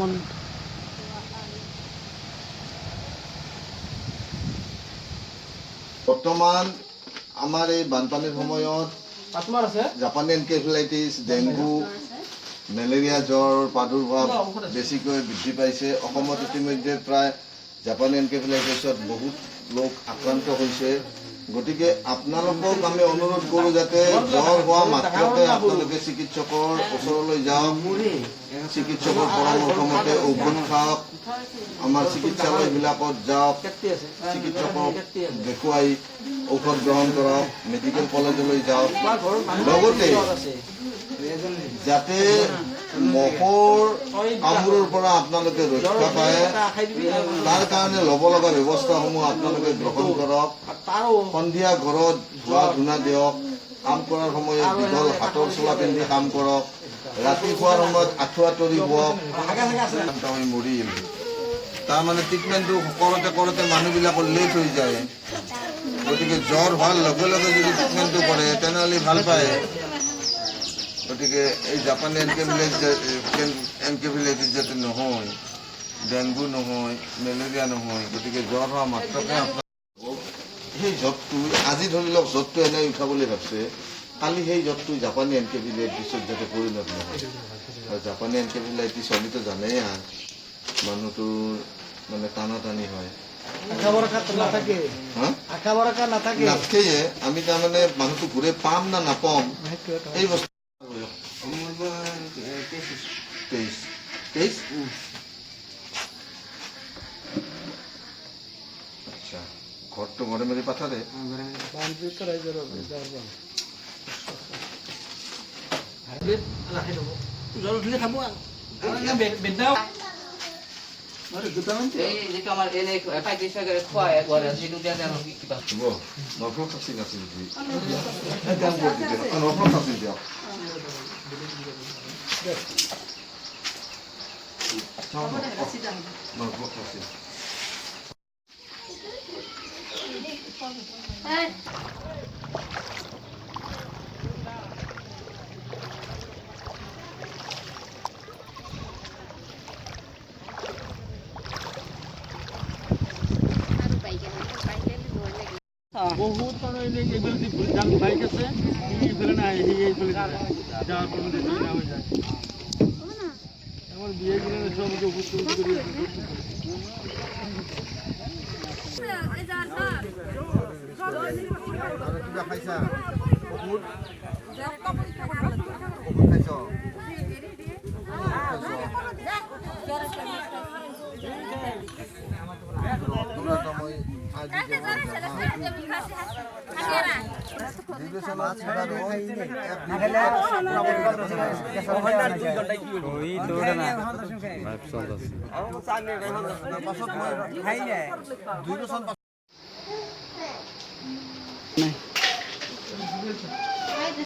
কেমন বৰ্তমান আমাৰ এই বানপানীৰ সময়ত জাপানী এনকেফেলাইটিছ, ডেংগু, মেলেৰিয়া জ্বৰ প্ৰাদুৰ্ভাৱ বেছিকৈ বৃদ্ধি পাইছে। অসমত ইতিমধ্যে প্ৰায় জাপানী এনকেফেলাইটিছত বহুত লোক আক্ৰান্ত হৈছে। গতিকে আপোনালোকক আমি অনুৰোধ কৰোঁ যাতে জ্বৰ হোৱা মাত্ৰকে আপোনালোকে চিকিৎসকৰ ওচৰলৈ যাওক, চিকিৎসকৰ পৰামৰ্শ মতে ঔষধ খাওক, আমাৰ চিকিৎসালয়বিলাকত যাওক, চিকিৎসকক দেখুৱাই ঔষধ গ্ৰহণ কৰক, মেডিকেল কলেজলৈ যাওক। লগতে যাতে মহৰ কামোৰৰ পৰা আপোনালোকে ৰক্ষা পায় তাৰ কাৰণে ল'ব লগা ব্যৱস্থাসমূহ আপোনালোকে গ্ৰহণ কৰক। সন্ধিয়া ঘৰত ধোৱা ধূনা দিয়ক, কাম কৰাৰ সময়ত দীঘল হাতৰ চোলা পিন্ধি কাম কৰক, ৰাতি খোৱাৰ সময়ত আঁঠুৱা তৰি শুৱক। মৰিল তাৰমানে ট্ৰিটমেণ্টটো কৰোঁতে কৰোঁতে মানুহবিলাকৰ লেট হৈ যায়। গতিকে জ্বৰ হোৱাৰ লগে লগে যদি ট্ৰিটমেণ্টটো কৰে তেনেহ'লে ভাল পায়। গতিকে এই জাপানী এনকেফেলাইটিছ যাতে নহয়, ডেংগু নহয়, মেলেৰিয়া নহয়, গতিকে জ্বৰ হোৱা মাত্ৰকে সেই জ্বৰটো আজি ধৰি লওক জ্বৰটো এনেই উঠা বুলি ভাবছে, কালি সেই জ্বৰটো জাপানী এনকেফেলাইটিছত যাতে পৰিণত নহয়। আৰু জাপানী এনকেফেলাইটিছ হ'লেতো জানেই মানুহটোৰ মানে টানাটানি হয়। নাথাকেয়ে, আমি তাৰমানে মানুহটো ঘূৰে পাম না নাপাম এই বস্তু। 23 আচ্ছা, ঘৰটো ঘৰে মেৰে পাঠা দে বহুত মানুহ এইফালে যাৰ বাইক আছে এইফালে নাই, এইফালে যাওয়াৰ পৰ হয়ে যায়। আমাৰ বিয়ে কৰে সবকে উপস্থিত কৰে